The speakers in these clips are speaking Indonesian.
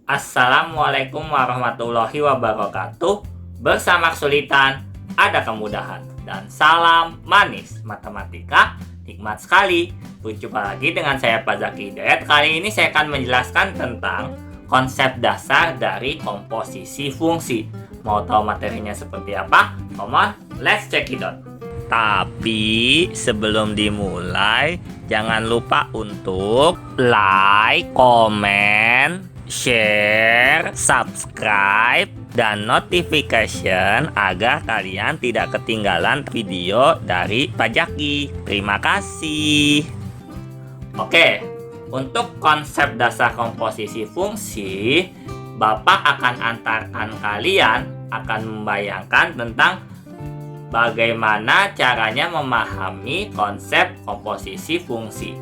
Assalamualaikum warahmatullahi wabarakatuh. Bersama kesulitan, ada kemudahan. Dan salam manis matematika, nikmat sekali. Berjumpa lagi dengan saya Pak Zaki Hidayat. Kali ini saya akan menjelaskan tentang konsep dasar dari komposisi fungsi. Mau tahu materinya seperti apa? Come on, let's check it out. Tapi sebelum dimulai, jangan lupa untuk like, komen, share, subscribe, dan notification agar kalian tidak ketinggalan video dari Pak Zaki. Terima kasih. Oke, untuk konsep dasar komposisi fungsi, Bapak akan antarkan kalian akan membayangkan tentang bagaimana caranya memahami konsep komposisi fungsi.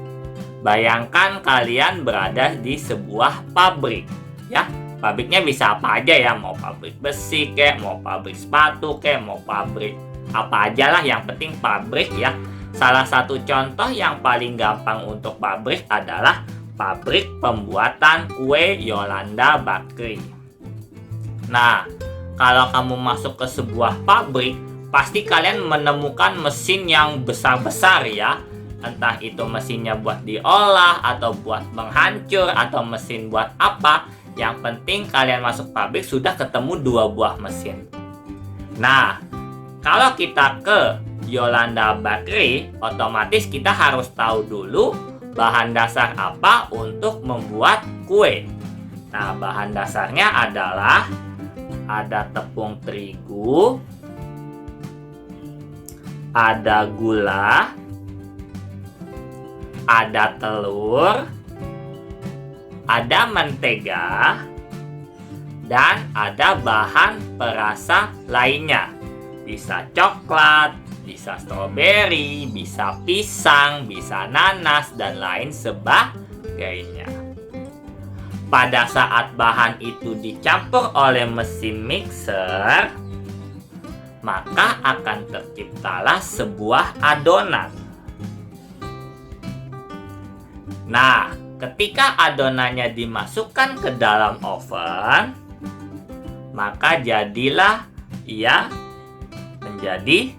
Bayangkan kalian berada di sebuah pabrik, ya. Pabriknya bisa apa aja ya, mau pabrik besi kek, mau pabrik sepatu kek, mau pabrik apa aja lah, yang penting pabrik ya. Salah satu contoh yang paling gampang untuk pabrik adalah pabrik pembuatan kue Yolanda Bakery. Nah, kalau kamu masuk ke sebuah pabrik, pasti kalian menemukan mesin yang besar-besar ya. Entah itu mesinnya buat diolah, atau buat menghancur, atau mesin buat apa. Yang penting kalian masuk pabrik sudah ketemu 2 buah mesin. Nah, kalau kita ke Yolanda Bakery, otomatis kita harus tahu dulu bahan dasar apa untuk membuat kue. Nah, bahan dasarnya adalah ada tepung terigu, ada gula, ada telur, ada mentega, dan ada bahan perasa lainnya. Bisa coklat, bisa stroberi, bisa pisang, bisa nanas, dan lain sebagainya. Pada saat bahan itu dicampur oleh mesin mixer, maka akan terciptalah sebuah adonan. Nah, ketika adonannya dimasukkan ke dalam oven, maka jadilah ia menjadi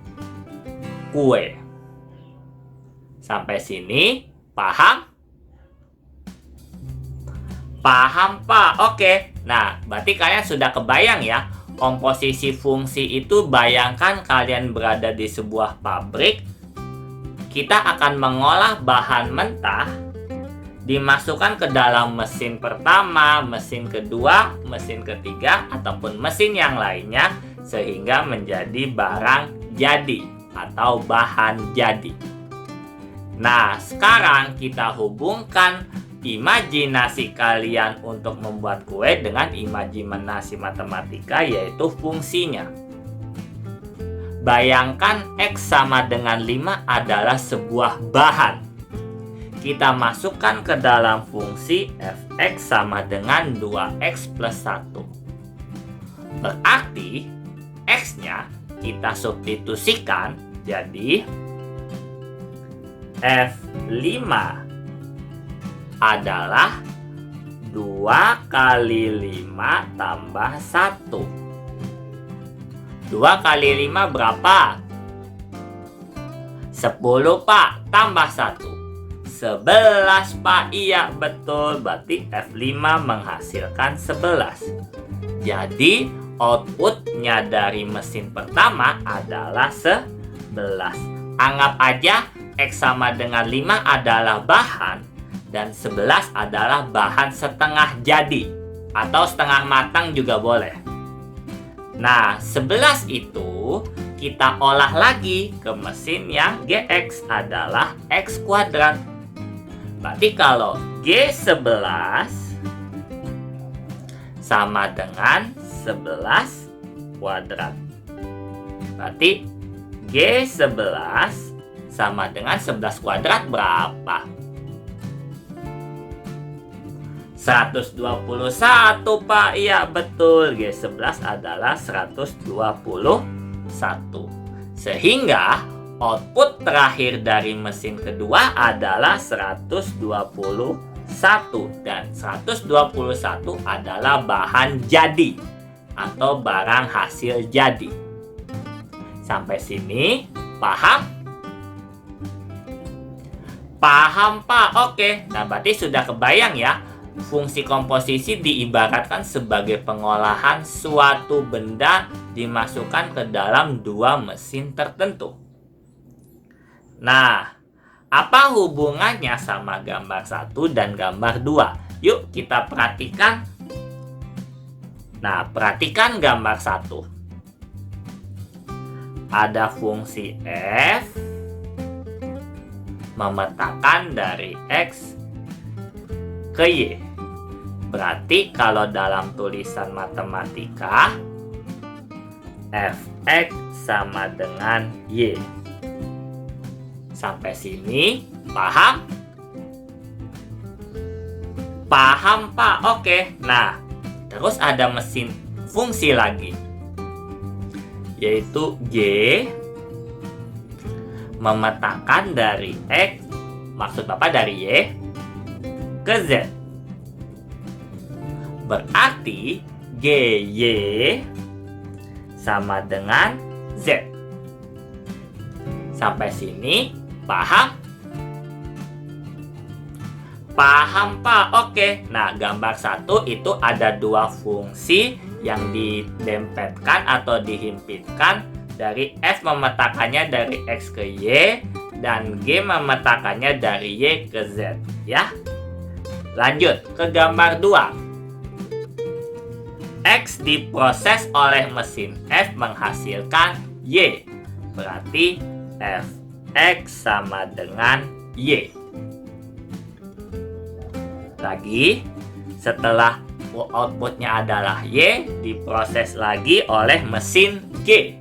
kue. Sampai sini paham? Paham, Pak? Oke. Nah, berarti kalian sudah kebayang ya, komposisi fungsi itu. Bayangkan kalian berada di sebuah pabrik. Kita akan mengolah bahan mentah, dimasukkan ke dalam mesin pertama, mesin kedua, mesin ketiga, ataupun mesin yang lainnya, sehingga menjadi barang jadi atau bahan jadi. Nah, sekarang kita hubungkan imajinasi kalian untuk membuat kue dengan imajinasi matematika, yaitu fungsinya. Bayangkan X sama dengan 5 adalah sebuah bahan. Kita masukkan ke dalam fungsi fx sama dengan 2x plus 1. Berarti x-nya kita substitusikan jadi F5 adalah 2 kali 5 tambah 1. 2 kali 5 berapa? 10, Pak. Tambah 1. 11, Pak. Iya, betul. Berarti F5 menghasilkan 11. Jadi, outputnya dari mesin pertama adalah 11. Anggap aja X sama dengan 5 adalah bahan, dan 11 adalah bahan setengah jadi, atau setengah matang juga boleh. Nah, 11 itu kita olah lagi ke mesin yang Gx adalah X kuadrat. Berarti kalau G11 sama dengan 11 kuadrat. Berarti G11 sama dengan 11 kuadrat berapa? 121, Pak. Iya, betul. G11 adalah 121. Sehingga output terakhir dari mesin kedua adalah 121. dan 121 adalah bahan jadi atau barang hasil jadi. Sampai sini paham? Paham, Pak? Oke. Nah, berarti sudah kebayang ya. Fungsi komposisi diibaratkan sebagai pengolahan suatu benda dimasukkan ke dalam dua mesin tertentu. Nah, apa hubungannya sama gambar 1 dan gambar 2? Yuk kita perhatikan. Nah, perhatikan gambar 1. Ada fungsi f memetakan dari x ke y. Berarti kalau dalam tulisan matematika, fx sama dengan y. Sampai sini paham? Paham, Pak? Oke. Nah, terus ada mesin fungsi lagi, yaitu y memetakan dari x, maksud Bapak dari y, ke z. Berarti GY sama dengan Z. Sampai sini paham? Paham, Pak? Oke. Nah, gambar 1 itu ada dua fungsi yang didempetkan atau dihimpitkan, dari F memetakannya dari X ke Y dan G memetakannya dari Y ke Z, ya. Lanjut ke gambar 2. X diproses oleh mesin F menghasilkan Y. Berarti Fx sama dengan Y. Lagi, setelah outputnya adalah Y, diproses lagi oleh mesin G,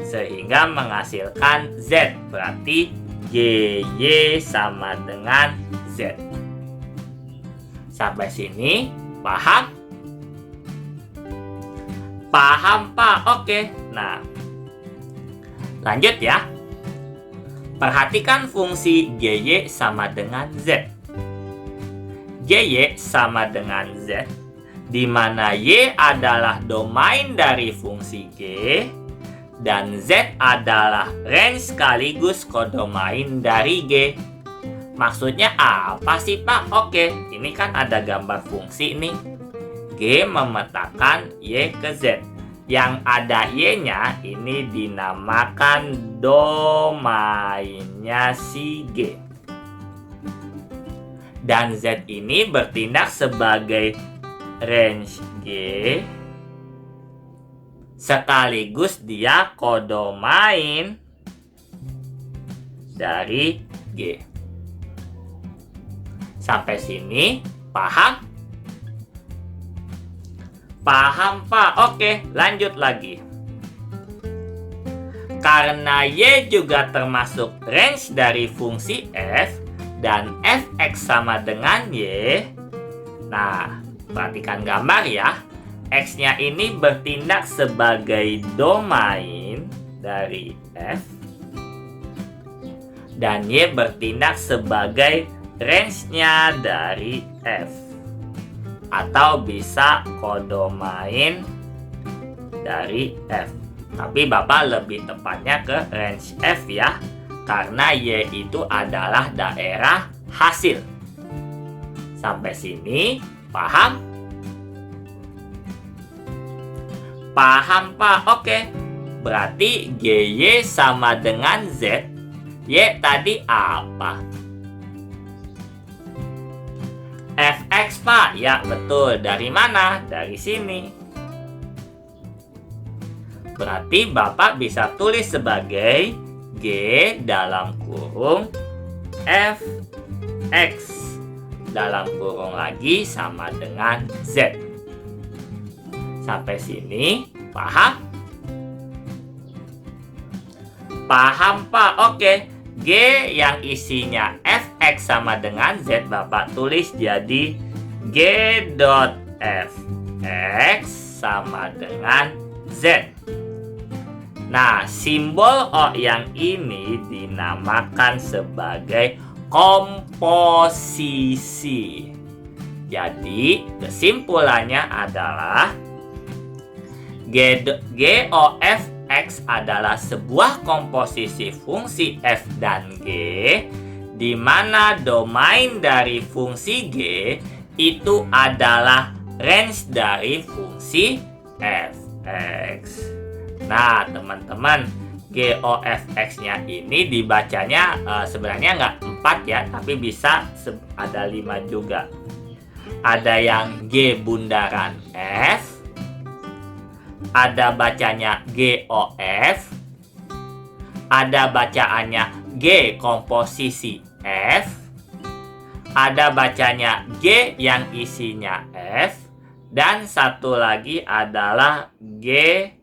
sehingga menghasilkan Z. Berarti GY sama dengan Z. Sampai sini paham? Paham, Pak? Oke. Nah, lanjut ya. Perhatikan fungsi GY sama dengan Z. GY sama dengan Z, di mana Y adalah domain dari fungsi G dan Z adalah range sekaligus kodomain dari G. Maksudnya apa sih, Pak? Oke, ini kan ada gambar fungsi nih. G memetakan Y ke Z. Yang ada Y-nya ini dinamakan domainnya si G. Dan Z ini bertindak sebagai range G sekaligus dia kodomain dari G. Sampai sini paham? Paham, Pak? Oke, lanjut lagi. Karena Y juga termasuk range dari fungsi F dan Fx sama dengan Y. Nah, perhatikan gambar ya. X-nya ini bertindak sebagai domain dari F dan Y bertindak sebagai range-nya dari F, atau bisa kodomain dari F. Tapi Bapak lebih tepatnya ke range F ya, karena Y itu adalah daerah hasil. Sampai sini paham? Paham, Pak? Oke. Berarti GY sama dengan Z. Y tadi apa? Fx, Pak. Ya, betul. Dari mana? Dari sini. Berarti Bapak bisa tulis sebagai G dalam kurung Fx dalam kurung lagi sama dengan Z. Sampai sini paham? Paham, Pak? Oke. G yang isinya Fx sama dengan Z Bapak tulis jadi G dot Fx sama dengan Z. Nah, simbol O yang ini dinamakan sebagai komposisi. Jadi, kesimpulannya adalah GOFX adalah sebuah komposisi fungsi f dan g, di mana domain dari fungsi g itu adalah range dari fungsi fx. Nah, teman-teman, GOFX-nya ini dibacanya sebenarnya nggak 4 ya, tapi bisa ada 5 juga. Ada yang G bundaran F, ada bacanya GOF, ada bacaannya G komposisi F, ada bacanya G yang isinya F, dan satu lagi adalah G.F.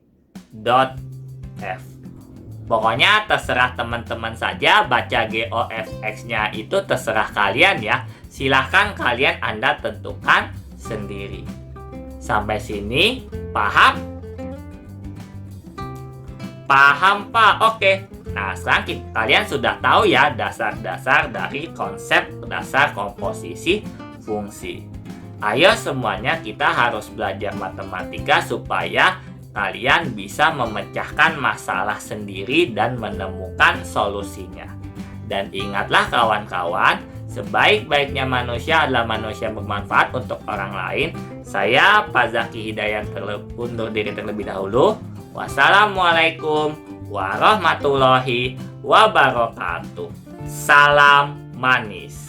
Pokoknya terserah teman-teman saja, baca GOFX-nya itu terserah kalian ya. Silahkan kalian Anda tentukan sendiri. Sampai sini paham? Paham, Pak? Oke. Nah, sekarang kalian sudah tahu ya dasar-dasar dari konsep dasar komposisi fungsi. Ayo semuanya kita harus belajar matematika supaya kalian bisa memecahkan masalah sendiri dan menemukan solusinya. Dan ingatlah kawan-kawan, sebaik-baiknya manusia adalah manusia yang bermanfaat untuk orang lain. Saya Pak Zaki Hidayat undur diri terlebih dahulu. Wassalamualaikum warahmatullahi wabarakatuh. Salam manis.